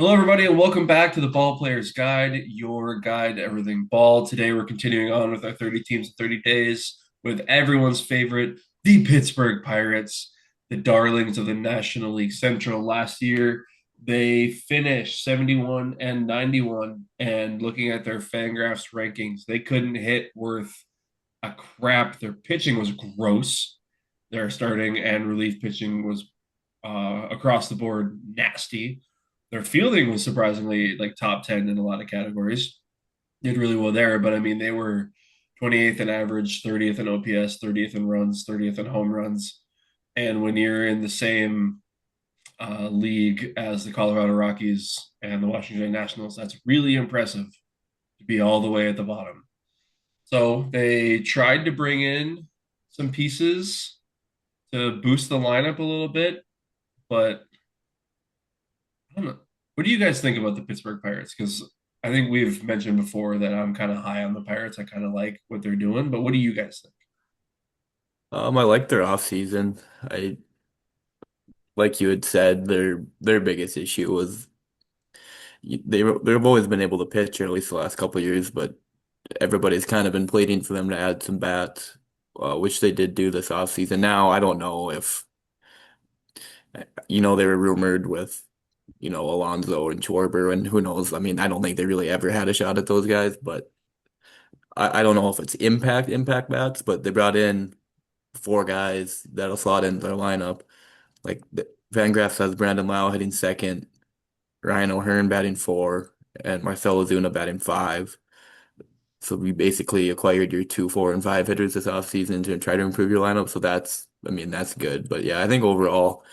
Hello, everybody, and welcome back to the Ball Players Guide, your guide to everything ball. Today, we're continuing on with our 30 teams in 30 days with everyone's favorite, the Pittsburgh Pirates, the darlings of the National League Central. Last year, they finished 71 and 91, and looking at their Fangraphs rankings, they couldn't hit worth a crap. Their pitching was gross. Their starting and relief pitching was across the board nasty. Their fielding was surprisingly like top 10 in a lot of categories. Did really well there, but I mean, they were 28th in average, 30th in OPS, 30th in runs, 30th in home runs. And when you're in the same league as the Colorado Rockies and the Washington Nationals, that's really impressive to be all the way at the bottom. So they tried to bring in some pieces to boost the lineup a little bit, but I don't know. What do you guys think about the Pittsburgh Pirates? Because I think we've mentioned before that I'm kind of high on the Pirates. I kind of like what they're doing, but what do you guys think? I like their off season. I like you had said, their biggest issue was they've always been able to pitch, or at least the last couple of years, but everybody's kind of been pleading for them to add some bats, which they did do this off season. Now I don't know if they were rumored with Alonso and Schwarber, and who knows? I mean, I don't think they really ever had a shot at those guys, but I don't know if it's impact bats, but they brought in four guys that'll slot into their lineup. Like Fangraphs has Brandon Lau hitting second, Ryan O'Hearn batting four, and Marcell Ozuna batting five. So we basically acquired your two, four, and five hitters this offseason to try to improve your lineup. So that's good. But yeah, I think overall,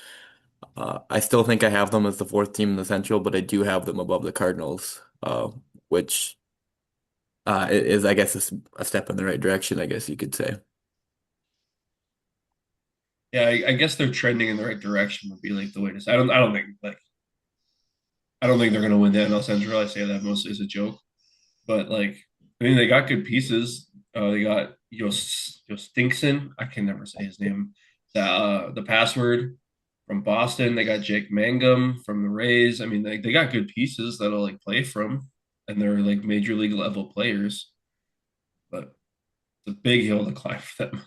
I still think I have them as the fourth team in the Central, but I do have them above the Cardinals, which is, I guess, a step in the right direction, I guess you could say. Yeah, I guess they're trending in the right direction would be like the way to say. I don't think they're gonna win the NL Central. I say that mostly as a joke, but like I mean they got good pieces. They got Stinkson. I can never say his name. The password from Boston. They got Jake Mangum from the Rays. I mean they got good pieces that'll like play from, and they're like major league level players. But it's a big hill to climb for them.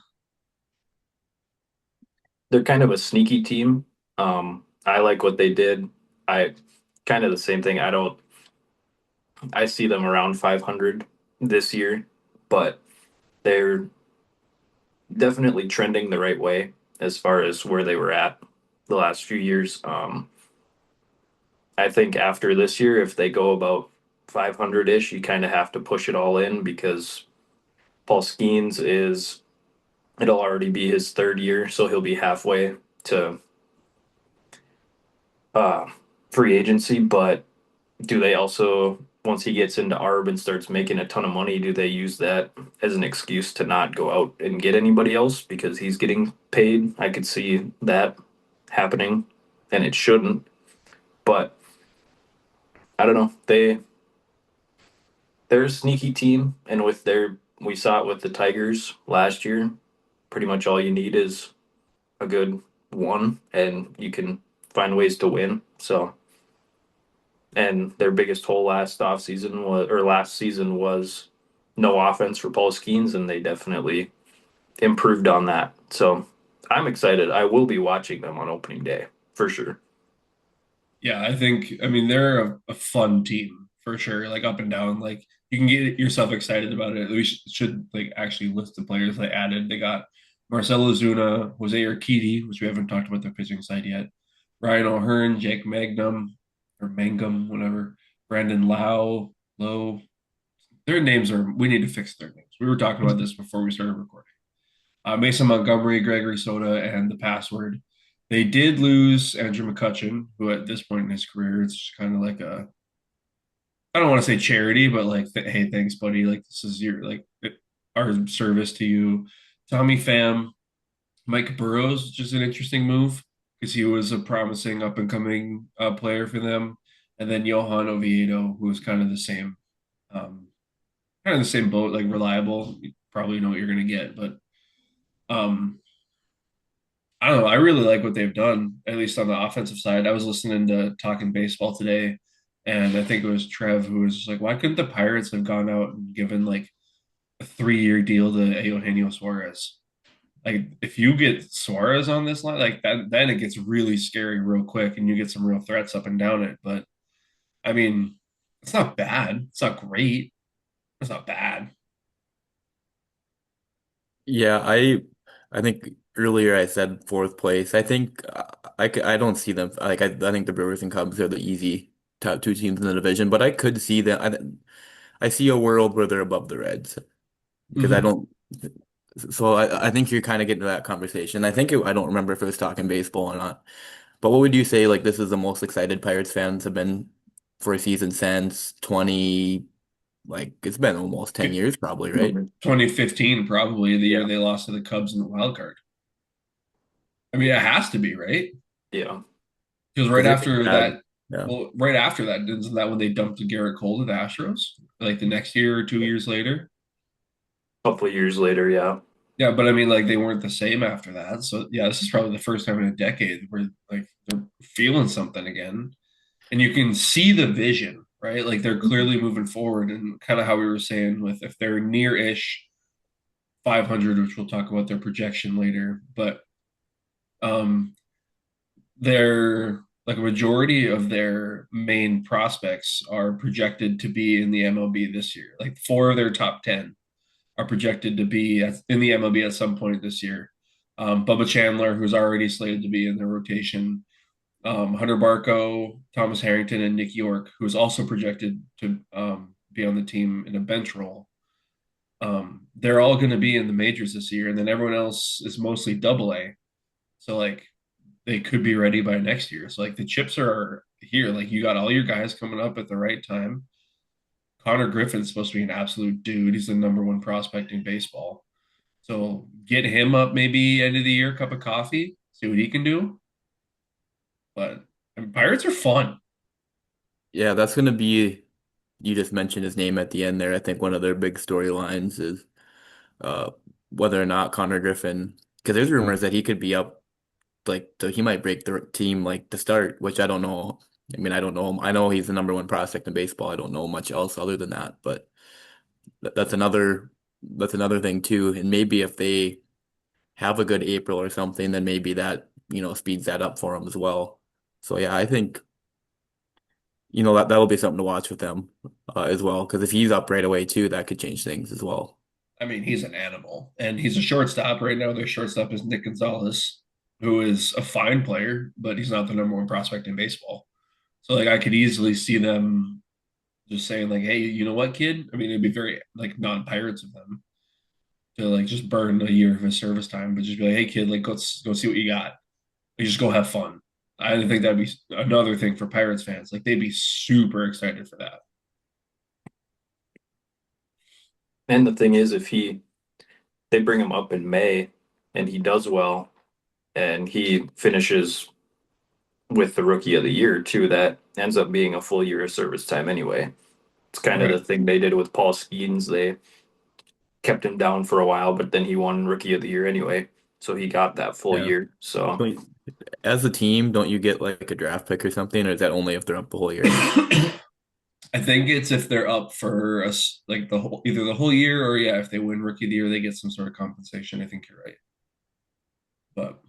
They're kind of a sneaky team. I like what they did. I kind of the same thing. I see them around 500 this year, but they're definitely trending the right way as far as where they were at the last few years. I think after this year, if they go about 500-ish, you kind of have to push it all in because Paul Skeens it'll already be his third year, so he'll be halfway to uh, free agency, but do they also, once he gets into ARB and starts making a ton of money, do they use that as an excuse to not go out and get anybody else because he's getting paid? I could see that happening, and it shouldn't. But I don't know. They're a sneaky team, and we saw it with the Tigers last year. Pretty much all you need is a good one, and you can find ways to win. So and their biggest hole last season was no offense for Paul Skeens, and they definitely improved on that. So I'm excited. I will be watching them on opening day for sure. Yeah, I mean they're a fun team for sure, like up and down. Like you can get yourself excited about it. We should like actually list the players they added. They got Marcelo Zuna, Jose Urquidy, which we haven't talked about their pitching side yet. Ryan O'Hearn, Jake Magnum or Mangum, whatever. Brandon Lau, Lowe. Their names are. We need to fix their names. We were talking about this before we started recording. Mason Montgomery, Gregory Soda, and the password. They did lose Andrew McCutcheon, who at this point in his career, it's kind of like I don't want to say charity, but like, hey, thanks, buddy. Like, this is our service to you. Tommy Pham, Mike Burrows, which is an interesting move because he was a promising up and coming player for them. And then Johan Oviedo, who was um, kind of the same boat, like reliable. You probably know what you're going to get, but um, I don't know. I really like what they've done, at least on the offensive side. I was listening to Talking Baseball today, And I think it was Trev who was like, why couldn't the Pirates have gone out and given like a 3 year deal to Eugenio Suarez? Like if you get Suarez on this line, like that, then it gets really scary real quick, and you get some real threats up and down it. But I mean, it's not bad. It's not great. It's not bad. Yeah, I think earlier I said fourth place. I think I don't see them like I think the Brewers and Cubs are the easy top two teams in the division, but I could see that I see a world where they're above the Reds because I Hmm. don't. So I think you're kind of getting to that conversation. I don't remember if it was talking baseball or not. But what would you say like this is the most excited Pirates fans have been for a season since 20 like it's been almost 10 years probably, right? 2015, probably the year Yeah, they lost to the Cubs in the wild card. I mean, it has to be, right? yeah. Because Because right they after had that, yeah. well, right after that, isn't that when they dumped Garrett Cole to the Astros? Like the next year or 2 years later? Couple of years later, yeah. Yeah, but I mean, like they weren't the same after that. So yeah, this is probably the first time in a decade where like they're feeling something again, and you can see the vision, right? Like they're clearly moving forward, and kind of how we were saying with if they're near-ish 500, which we'll talk about their projection later, but um, they're like a majority of their main prospects are projected to be in the MLB this year. Like four of their top 10 are projected to be in the MLB at some point this year. Bubba Chandler, who's already slated to be in the rotation, Hunter Barco, Thomas Harrington, and Nick York, who's also projected to be on the team in a bench role. They're all going to be in the majors this year, and then everyone else is mostly double A. So, like, they could be ready by next year. So, like, the chips are here. Like, you got all your guys coming up at the right time. Connor Griffin's supposed to be an absolute dude. He's the number one prospect in baseball. So get him up maybe end of the year, cup of coffee, see what he can do. But I mean, Pirates are fun. Yeah, that's gonna be you just mentioned his name at the end there. I think one of their big storylines is uh whether or not Connor Griffin because there's rumors that he could be up like he might break the team like to start, which I don't know. I mean, I don't know him. I know he's the number one prospect in baseball. I don't know much else other than that, but that's another thing too. And maybe if they have a good April or something, then maybe that, speeds that up for him as well. So yeah, I think, that'll be something to watch with them as well. Because if he's up right away too, that could change things as well. I mean, he's an animal, and he's a shortstop right now. Their shortstop is Nick Gonzalez, who is a fine player, but he's not the number one prospect in baseball. So like, I could easily see them just saying like, "Hey, you know what, kid?" I mean, it'd be very like non-Pirates of them to like just burn a year of his service time, but just be like, "Hey, kid, like go see what you got. Like, just go have fun." I think that'd be another thing for Pirates fans. Like they'd be super excited for that. And the thing is, if they bring him up in May and he does well and he finishes with the rookie of the year too, that ends up being a full year of service time anyway. It's kind of the Right. thing they did with Paul Skeens. They kept him down for a while, but then he won rookie of the year anyway. So he got that full Yeah. year. So Don't as a team, don't you get like a draft pick or something, or is that only if they're up the whole year? I think it's if they're up for us like the whole either the whole year or yeah, if they win rookie of the year, they get some sort of compensation. I think you're right. But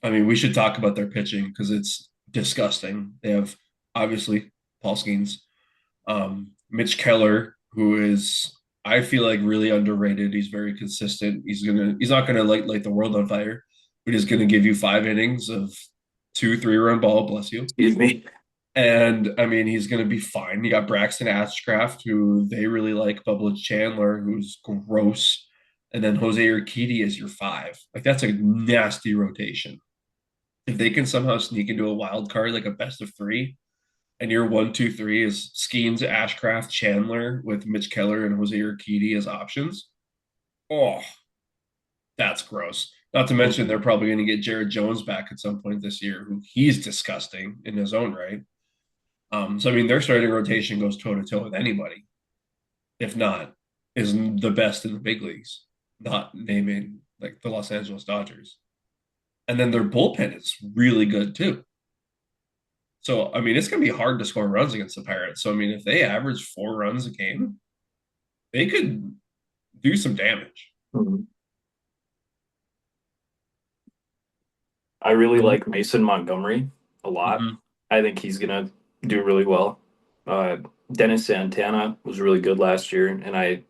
I mean, we should talk about their pitching because it's disgusting. They have obviously Paul Skeens, Mitch Keller, who is I feel like really underrated. He's very consistent. He's not gonna light the world on fire, but he's gonna give you 5 innings of 2 3 run ball, bless you. excuse me. And I mean, he's going to be fine. You got Braxton Ashcraft, who they really like, Bubba Chandler, who's gross, and then Jose Urquidy is your five. Like that's a nasty rotation. If they can somehow sneak into a wild card, like a best of three, and your 1 2 3 is Skeens, Ashcraft, Chandler with Mitch Keller and Jose Urquidy as options. Oh, that's gross. Not to mention they're probably going to get Jared Jones back at some point this year, who he's disgusting in his own right. So I mean, their starting rotation goes toe to toe with anybody, if not, is the best in the big leagues. Not naming like the Los Angeles Dodgers, and then their bullpen is really good too. So, I mean, it's going to be hard to score runs against the Pirates. So, I mean, if they average 4 runs a game, they could do some damage. Mhm. I really So, like Mason Montgomery a lot. mhm. I think he's gonna do really well. Uh, Dennis Santana was really good last year, and I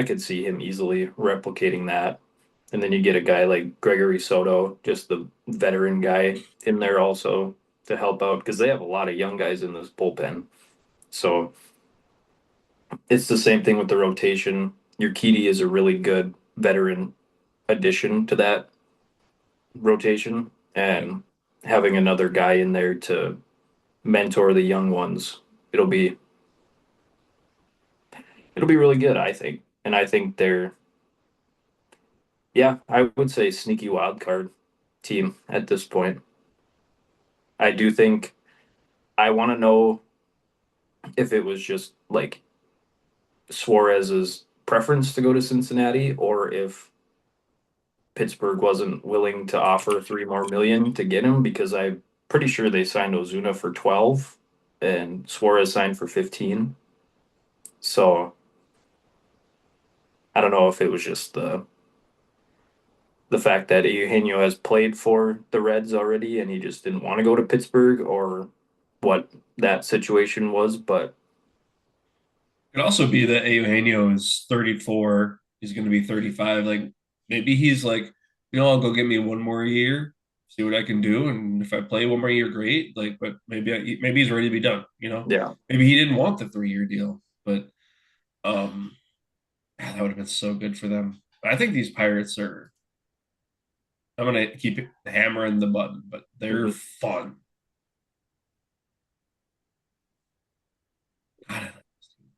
could see him easily replicating that. And then you get a guy like Gregory Soto, just the veteran guy in there also to help out because they have a lot of young guys in this bullpen. So it's the same thing with the rotation. Your Urquidy is a really good veteran addition to that rotation, and having another guy in there to mentor the young ones, it'll be it'll be really good, I think. And I think they're yeah, I would say sneaky wild card team at this point. I do think I want to know if it was just like Suarez's preference to go to Cincinnati or if Pittsburgh wasn't willing to offer 3 more million to get him because I'm pretty sure they signed Ozuna for 12 and Suarez signed for 15. So I don't know if it was just the fact that Eugenio has played for the Reds already and he just didn't want to go to Pittsburgh or what that situation was, but It could also be that Eugenio is 34. He's going to be 35. Like, maybe he's like, I'll go get me one more year, see what I can do. And if I play one more year, great. Like, but maybe he's ready to be done, yeah. Maybe he didn't want the 3 year deal, but that would have been so good for them. But I think these Pirates are, I'm going to keep hammering the button, but they're Mhm. fun. God, I like this team.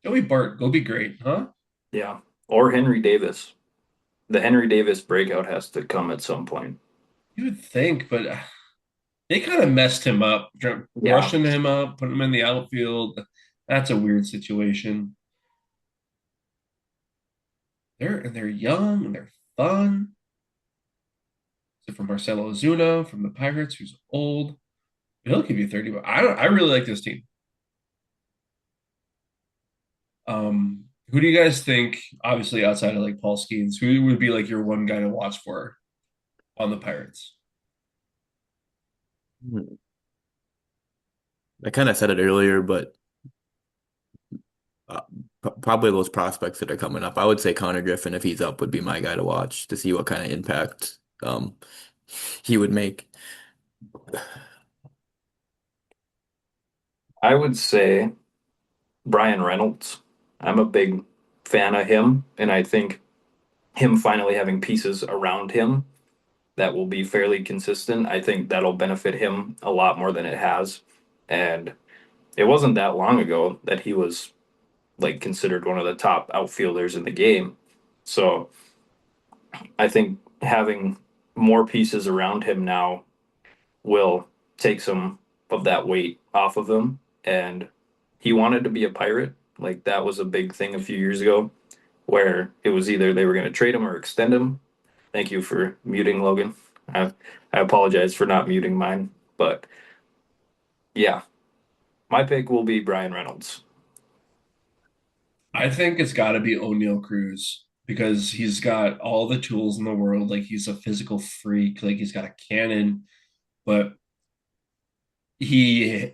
Joey Bart, go be great, huh? Yeah. Or Henry Davis. The Henry Davis breakout has to come at some point. You would think, but they kind of messed him up, Yeah. rushing him up, putting him in the outfield. That's a weird situation. They're young and they're fun. So from Marcelo Ozuna from the Pirates, who's old, he'll give you 30. But I really like this team. Who do you guys think, obviously outside of like Paul Skeens, who would be like your one guy to watch for on the Pirates? I kind of said it earlier, but uh, probably those prospects that are coming up. I would say Connor Griffin, if he's up, would be my guy to watch to see what kind of impact he would make. I would say Brian Reynolds. I'm a big fan of him, and I think him finally having pieces around him that will be fairly consistent, I think that'll benefit him a lot more than it has. And it wasn't that long ago that he was like considered one of the top outfielders in the game. So I think having more pieces around him now will take some of that weight off of him. And he wanted to be a Pirate. Like that was a big thing a few years ago where it was either they were going to trade him or extend him. Thank you for muting Logan. I apologize for not muting mine. But yeah, my pick will be Brian Reynolds. I think it's got to be O'Neal Cruz because he's got all the tools in the world. Like he's a physical freak. Like he's got a cannon, but he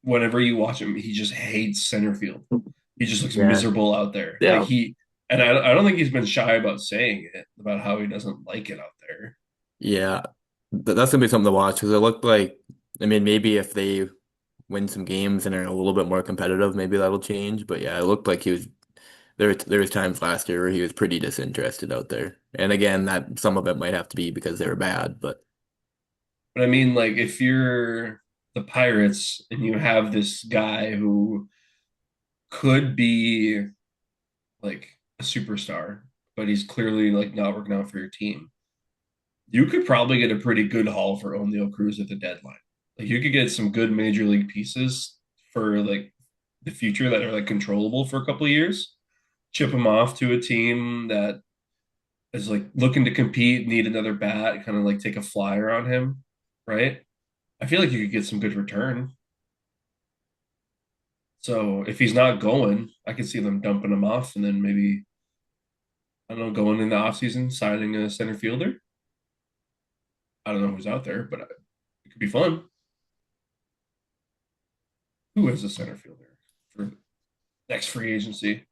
whenever you watch him, he just hates center field. He just looks Yeah. miserable out there. Like Yeah. and I don't think he's been shy about saying it about how he doesn't like it out there. Yeah, that's gonna be something to watch because it looked like, I mean, maybe if they win some games and are a little bit more competitive, maybe that'll change. But yeah, it looked like he was there. There was times last year where he was pretty disinterested out there. And again, that some of it might have to be because they were bad, but But I mean, like if you're the Pirates and you have this guy who could be like a superstar, but he's clearly like not working out for your team, you could probably get a pretty good haul for O'Neal Cruz at the deadline. Like you could get some good major league pieces for like the future that are like controllable for a couple of years. Chip him off to a team that is like looking to compete, need another bat, kind of like take a flyer on him. right? I feel like you could get some good return. So if he's not going, I could see them dumping him off and then maybe, I don't know, going in the offseason, signing a center fielder. I don't know who's out there, but it could be fun. Who is a center fielder for next free agency?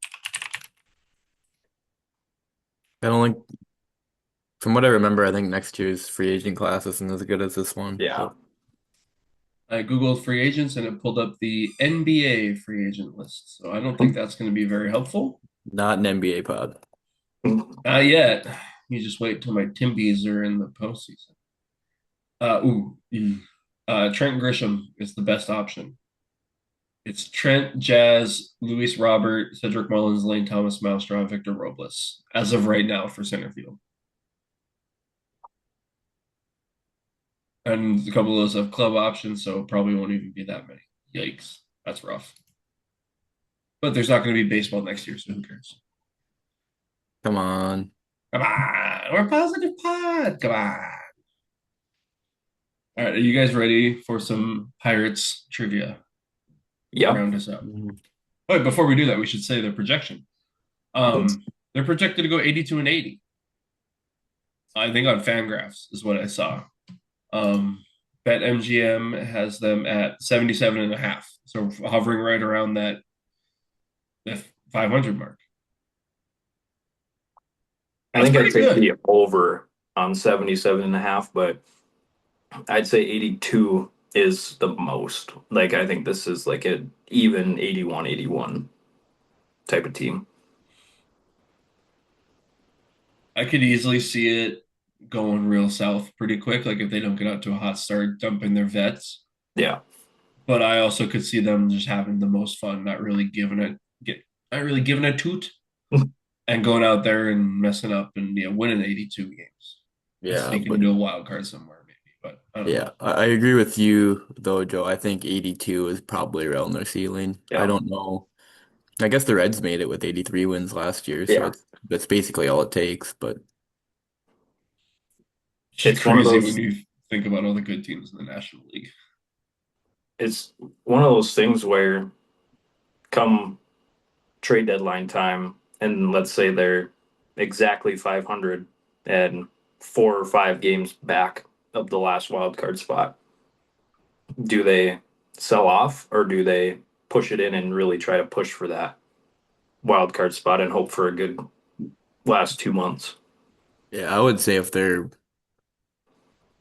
I don't think, from what I remember, I think next year's free agent class isn't as good as this one. Yeah. But I Googled free agents and it pulled up the NBA free agent list. So I don't think that's going to be very helpful. not an NBA pod. Not yet. You just wait till my Timbies are in the postseason. Trent Grisham is the best option. It's Trent, Jazz, Luis Robert, Cedric Mullins, Lane Thomas, Maelstrom, Victor Robles, as of right now for center field. And a couple of those have club options, so probably won't even be that many. Yikes. That's rough. But there's not going to be baseball next year, so who cares? Come on. Come on. We're positive pod. Come on. All right. Are you guys ready for some Pirates trivia to Yep. round us up? But before we do that, we should say their projection. They're projected to go 82 and 80. I think on Fangraphs is what I saw. BetMGM has them at 77 and a half. So hovering right around that 500 mark. I That's think pretty I'd take good. the over on 77 and a half, but I'd say 82 is the most. Like, I think this is like an even 81 type of team. I could easily see it going real south pretty quick. Like if they don't get out to a hot start, dumping their vets. Yeah. But I also could see them just having the most fun, not really giving a toot, and going out there and messing up and winning 82 games, and Yeah, sneaking but into a wild card somewhere maybe. But I don't know. yeah, I agree with you though, Joe. I think 82 is probably around their ceiling. I Yeah. don't know. I guess the Reds made it with 83 wins last year, so Yeah. that's basically all it takes. But It's just It's one of crazy when those you think about all the good teams in the National League. it's one of those things where come trade deadline time and let's say they're exactly 500 and 4 or 5 games back of the last wild card spot. Do they sell off or do they push it in and really try to push for that wild card spot and hope for a good last 2 months? yeah, I would say if they're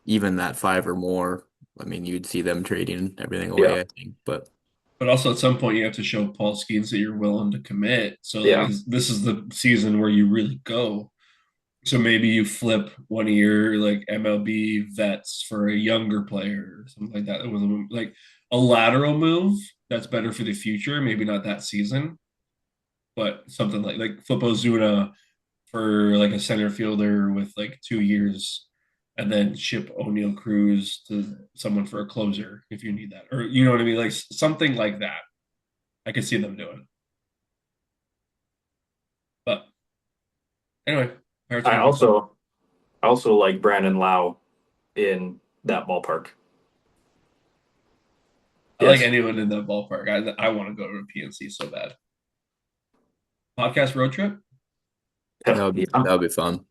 even that five or more, I mean, you'd see them trading everything Yeah. away, I think. But But also at some point you have to show Paul Skeens that you're willing to commit. So like Yeah. this is the season where you really go. So maybe you flip one of your like MLB vets for a younger player or something like that. With like a lateral move that's better for the future. Maybe not that season, but something like flip Ozuna for like a center fielder with like 2 years, and then ship O'Neal Cruz to someone for a closer if you need that, or you know what I mean, like something like that. I could see them doing. But anyway, Pirates are I gonna be fun. also like Brandon Lau in that ballpark. I like Yes. anyone in that ballpark. I want to go to a PNC so bad. Podcast road trip. that would be Yeah. that would be fun.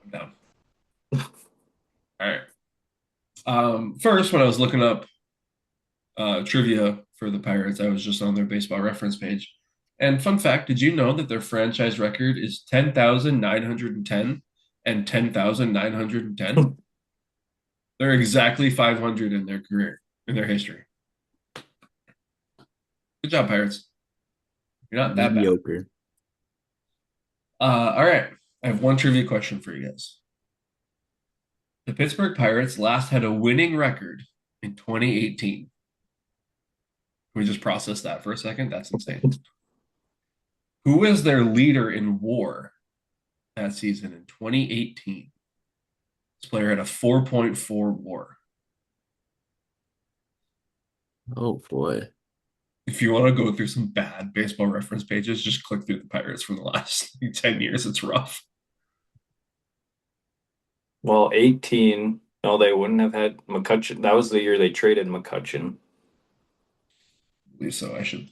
I'm down. All right. First, when I was looking up trivia for the Pirates, I was just on their baseball reference page. And fun fact, did you know that their franchise record is 10,910 and 10,910? They're exactly 500 in their career, in their history. Good job, Pirates. You're not that bad. Mediocre. All right. I have one trivia question for you guys. The Pittsburgh Pirates last had a winning record in 2018. Can we just process that for a second? That's insane. Who was their leader in WAR that season in 2018? This player had a 4.4 WAR. Oh boy. If you want to go through some bad baseball reference pages, just click through the Pirates from the last 10 years. It's rough. Well, 18 No, they wouldn't have had McCutcheon. That was the year they traded McCutcheon. I believe so. I should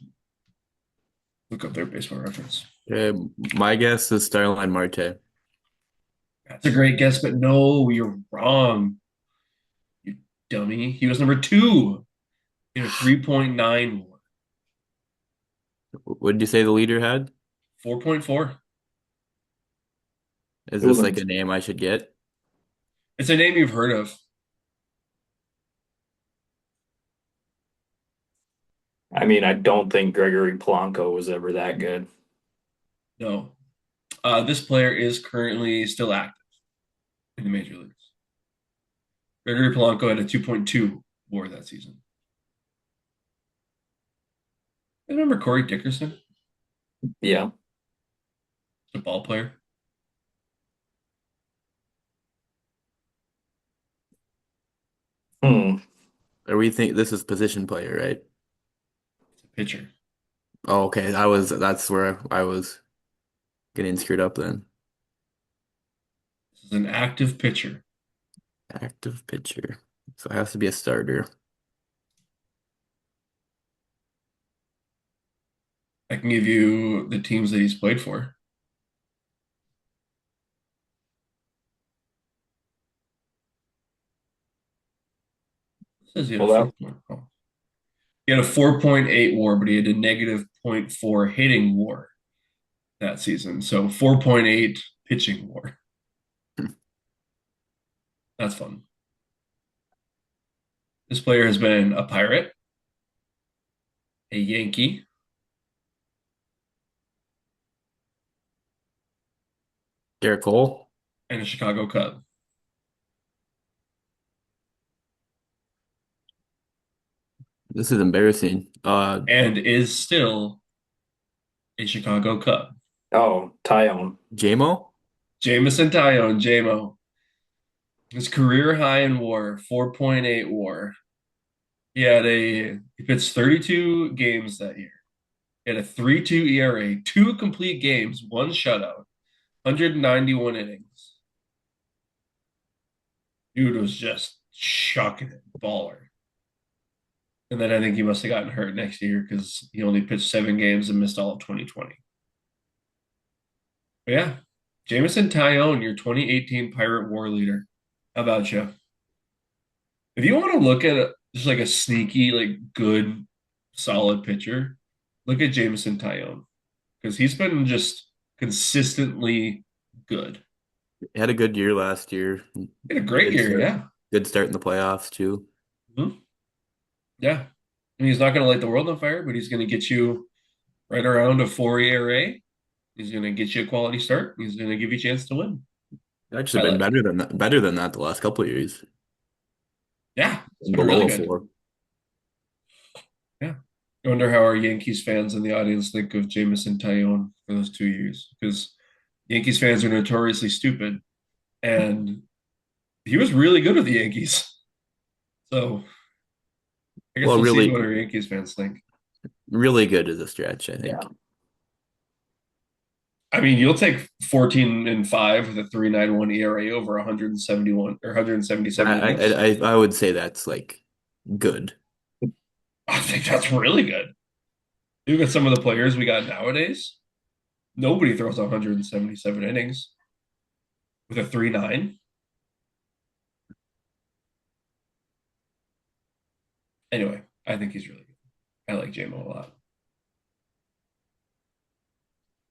look up their baseball reference. My guess is Starline Marte. That's a great guess, but no, you're wrong, you dummy. He was number two in a 3.9 war. What did you say the leader had? 4.4. Is It this like wasn't. a name I should get? It's a name you've heard of. I mean, I don't think Gregory Polanco was ever that good. No. This player is currently still active in the major leagues. Gregory Polanco had a 2.2 war that season. I remember Corey Dickerson, Yeah. the ball player. Hmm. Or we think this is position player, right? It's a pitcher. Oh, okay. That's where I was getting screwed up then. This is an active pitcher. Active pitcher. So it has to be a starter. I can give you the teams that he's played for. It says he had a Well, that 4. Oh. He had a 4.8 war, but he had a negative zero point 0.4 hitting war that season. So 4.8 pitching war. That's fun. This player has been a Pirate, a Yankee, Garrett Cole. and a Chicago Cub, This is embarrassing. and is still a Chicago Cub. oh, Tyone. JMO? Jamison Tyone, JMO. His career high in WAR, 4.8 WAR. He pitched 32 games that year. He had a 3.2 ERA, two complete games, one shutout, 191 innings. Dude was just chucking it, baller. And then I think he must have gotten hurt next year because he only pitched 7 games and missed all of 2020. But yeah, Jamison Tyone, your 2018 Pirate War leader. How about you? If you want to look at just like a sneaky, like good, solid pitcher, look at Jamison Tyone because he's been just consistently good. He had a good year last year. He had a great Good year, start. yeah. Good start in the playoffs too. Mhm. Yeah. And he's not going to light the world on fire, but he's going to get you right around a 4 ERA. He's going to get you a quality start. He's going to give you a chance to win. Actually I been like it. better than that the last couple of years. Yeah, it's been Below really a good. four. Yeah. I wonder how our Yankees fans in the audience think of Jamison Tyone for those 2 years because Yankees fans are notoriously stupid, and he was really good with the Yankees. So I guess Well, we'll see really, what our Yankees fans think. really good is a stretch, I Yeah. think. I mean, you'll take 14-5 with a 3.91 ERA over 171 or 177 I, innings. I I I would say that's like good. I think that's really good. You look at some of the players we got nowadays. Nobody throws 177 innings with a 3.9. Anyway, I think he's really good. I like JMO a lot.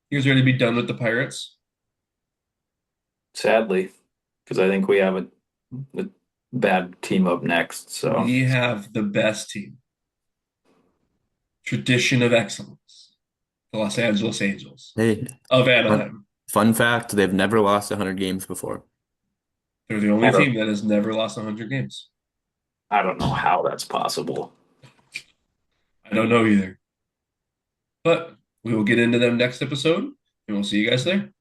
You guys ready to be done with the Pirates? Sadly, because I think we have a bad team up next. So We have the best team. Tradition of excellence. The Los Angeles Angels Hey, of fun, Anaheim. fun fact, they've never lost 100 games before. They're the I only don't team that has never lost 100 games. I don't know how that's possible. I don't know either. But we will get into them next episode, and we'll see you guys there.